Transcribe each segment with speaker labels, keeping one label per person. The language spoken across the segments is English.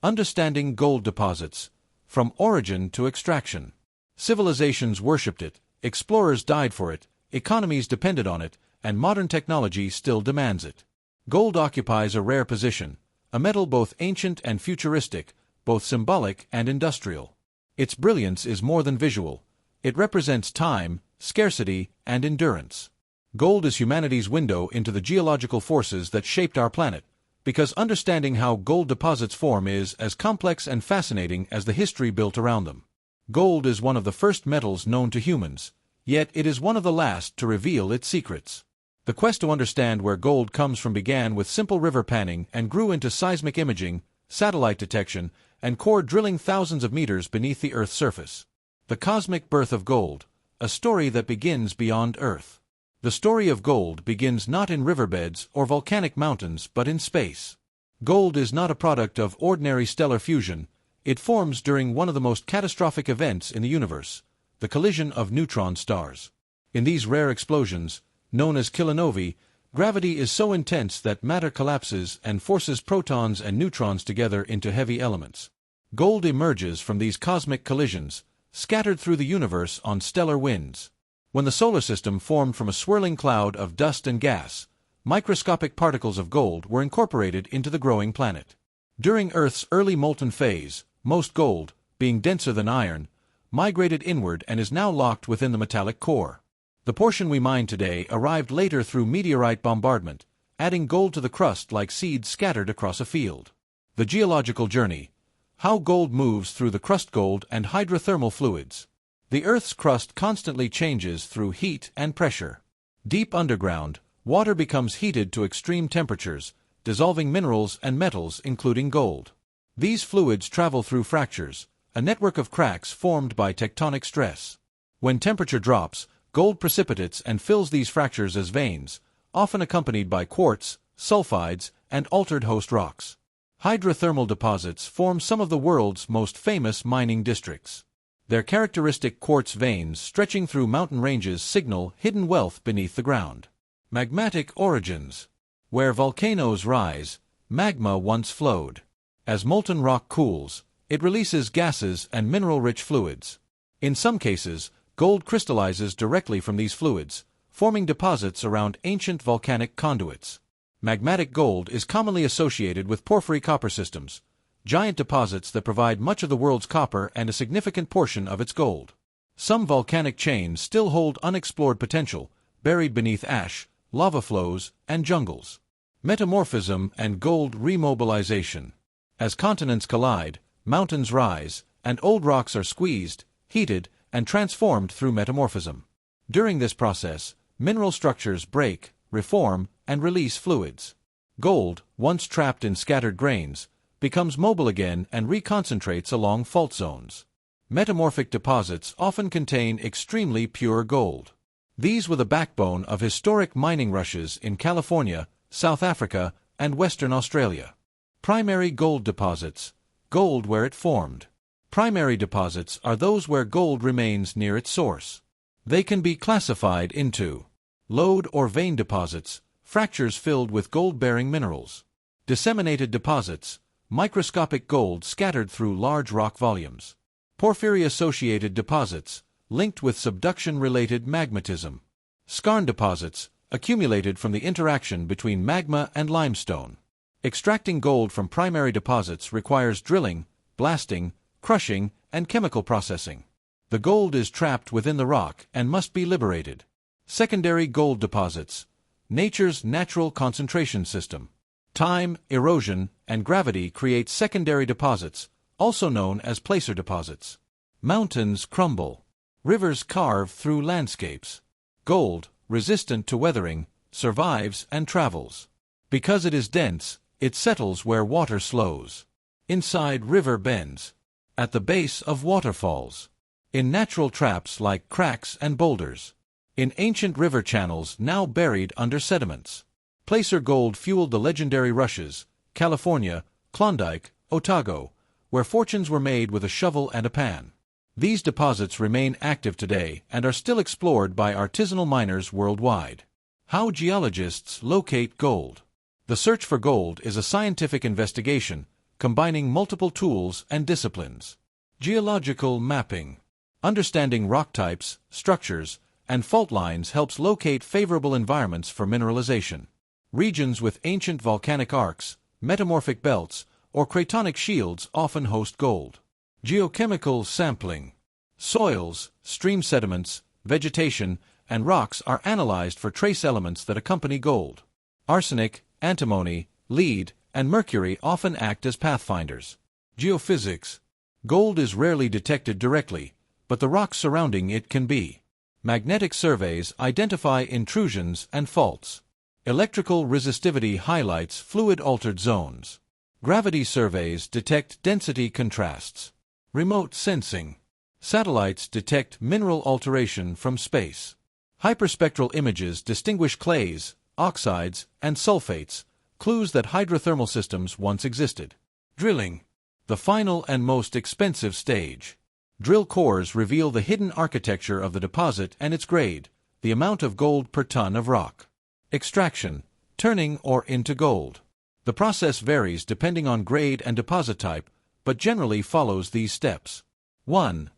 Speaker 1: Understanding gold deposits, from origin to extraction. Civilizations worshipped it, explorers died for it, economies depended on it, and modern technology still demands it. Gold occupies a rare position, a metal both ancient and futuristic, both symbolic and industrial. Its brilliance is more than visual. It represents time, scarcity, and endurance. Gold is humanity's window into the geological forces that shaped our planet, because understanding how gold deposits form is as complex and fascinating as the history built around them. Gold is one of the first metals known to humans, yet it is one of the last to reveal its secrets. The quest to understand where gold comes from began with simple river panning and grew into seismic imaging, satellite detection, and core drilling thousands of meters beneath the Earth's surface. The cosmic birth of gold, a story that begins beyond Earth. The story of gold begins not in riverbeds or volcanic mountains but in space. Gold is not a product of ordinary stellar fusion. It forms during one of the most catastrophic events in the universe, the collision of neutron stars. In these rare explosions, known as kilonovae, gravity is so intense that matter collapses and forces protons and neutrons together into heavy elements. Gold emerges from these cosmic collisions, scattered through the universe on stellar winds. When the solar system formed from a swirling cloud of dust and gas, microscopic particles of gold were incorporated into the growing planet. During Earth's early molten phase, most gold, being denser than iron, migrated inward and is now locked within the metallic core. The portion we mine today arrived later through meteorite bombardment, adding gold to the crust like seeds scattered across a field. The geological journey. How gold moves through the crust. Gold and hydrothermal fluids. The Earth's crust constantly changes through heat and pressure. Deep underground, water becomes heated to extreme temperatures, dissolving minerals and metals including gold. These fluids travel through fractures, a network of cracks formed by tectonic stress. When temperature drops, gold precipitates and fills these fractures as veins, often accompanied by quartz, sulfides, and altered host rocks. Hydrothermal deposits form some of the world's most famous mining districts. Their characteristic quartz veins stretching through mountain ranges signal hidden wealth beneath the ground. Magmatic origins. Where volcanoes rise, magma once flowed. As molten rock cools, it releases gases and mineral-rich fluids. In some cases, gold crystallizes directly from these fluids, forming deposits around ancient volcanic conduits. Magmatic gold is commonly associated with porphyry copper systems, giant deposits that provide much of the world's copper and a significant portion of its gold. Some volcanic chains still hold unexplored potential, buried beneath ash, lava flows, and jungles. Metamorphism and gold remobilization. As continents collide, mountains rise, and old rocks are squeezed, heated, and transformed through metamorphism. During this process, mineral structures break, reform, and release fluids. Gold, once trapped in scattered grains, becomes mobile again and reconcentrates along fault zones. Metamorphic deposits often contain extremely pure gold. These were the backbone of historic mining rushes in California, South Africa, and Western Australia. Primary gold deposits. Gold where it formed. Primary deposits are those where gold remains near its source. They can be classified into lode or vein deposits, fractures filled with gold-bearing minerals. Disseminated deposits, microscopic gold scattered through large rock volumes. Porphyry-associated deposits, linked with subduction-related magmatism. Skarn deposits, accumulated from the interaction between magma and limestone. Extracting gold from primary deposits requires drilling, blasting, crushing, and chemical processing. The gold is trapped within the rock and must be liberated. Secondary gold deposits, nature's natural concentration system. Time, erosion, and gravity create secondary deposits, also known as placer deposits. Mountains crumble. Rivers carve through landscapes. Gold, resistant to weathering, survives and travels. Because it is dense, it settles where water slows. Inside river bends. At the base of waterfalls. In natural traps like cracks and boulders. In ancient river channels now buried under sediments. Placer gold fueled the legendary rushes, California, Klondike, Otago, where fortunes were made with a shovel and a pan. These deposits remain active today and are still explored by artisanal miners worldwide. How geologists locate gold. The search for gold is a scientific investigation, combining multiple tools and disciplines. Geological mapping. Understanding rock types, structures, and fault lines helps locate favorable environments for mineralization. Regions with ancient volcanic arcs, metamorphic belts, or cratonic shields often host gold. Geochemical sampling. Soils, stream sediments, vegetation, and rocks are analyzed for trace elements that accompany gold. Arsenic, antimony, lead, and mercury often act as pathfinders. Geophysics. Gold is rarely detected directly, but the rocks surrounding it can be. Magnetic surveys identify intrusions and faults. Electrical resistivity highlights fluid-altered zones. Gravity surveys detect density contrasts. Remote sensing. Satellites detect mineral alteration from space. Hyperspectral images distinguish clays, oxides, and sulfates, clues that hydrothermal systems once existed. Drilling. The final and most expensive stage. Drill cores reveal the hidden architecture of the deposit and its grade, the amount of gold per ton of rock. Extraction, turning ore into gold. The process varies depending on grade and deposit type, but generally follows these steps. 1.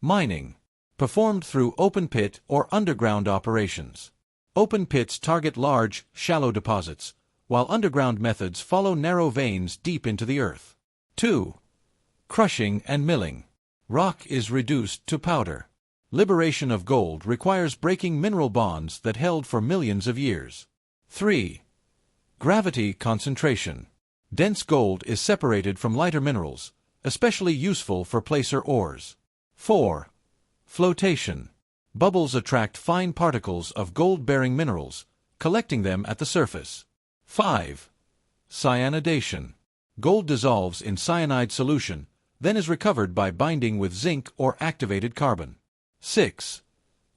Speaker 1: Mining. Performed through open pit or underground operations. Open pits target large, shallow deposits, while underground methods follow narrow veins deep into the earth. 2. Crushing and milling. Rock is reduced to powder. Liberation of gold requires breaking mineral bonds that held for millions of years. 3. Gravity concentration. Dense gold is separated from lighter minerals, especially useful for placer ores. 4. Flotation. Bubbles attract fine particles of gold-bearing minerals, collecting them at the surface. 5. Cyanidation. Gold dissolves in cyanide solution, then is recovered by binding with zinc or activated carbon. 6.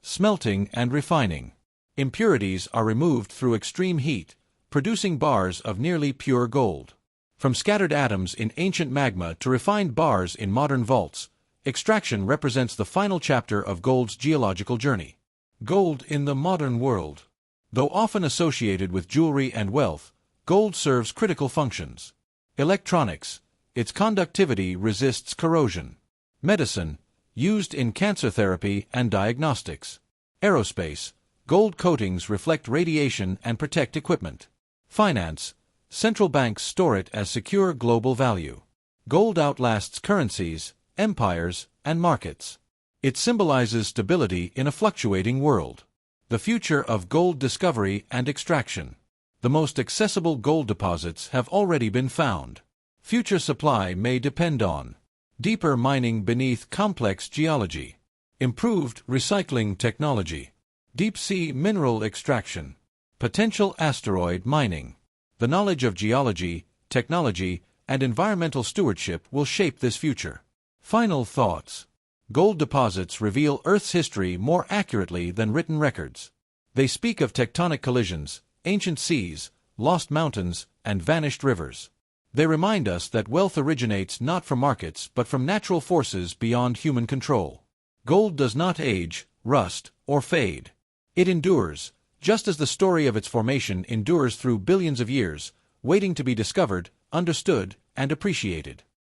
Speaker 1: Smelting and refining. Impurities are removed through extreme heat, producing bars of nearly pure gold. From scattered atoms in ancient magma to refined bars in modern vaults, extraction represents the final chapter of gold's geological journey. Gold in the modern world. Though often associated with jewelry and wealth, gold serves critical functions. Electronics. Its conductivity resists corrosion. Medicine, used in cancer therapy and diagnostics. Aerospace, gold coatings reflect radiation and protect equipment. Finance, central banks store it as secure global value. Gold outlasts currencies, empires, and markets. It symbolizes stability in a fluctuating world. The future of gold discovery and extraction. The most accessible gold deposits have already been found. Future supply may depend on deeper mining beneath complex geology, improved recycling technology, deep-sea mineral extraction, potential asteroid mining. The knowledge of geology, technology, and environmental stewardship will shape this future. Final thoughts. Gold deposits reveal Earth's history more accurately than written records. They speak of tectonic collisions, ancient seas, lost mountains, and vanished rivers. They remind us that wealth originates not from markets but from natural forces beyond human control. Gold does not age, rust, or fade. It endures, just as the story of its formation endures through billions of years, waiting to be discovered, understood, and appreciated.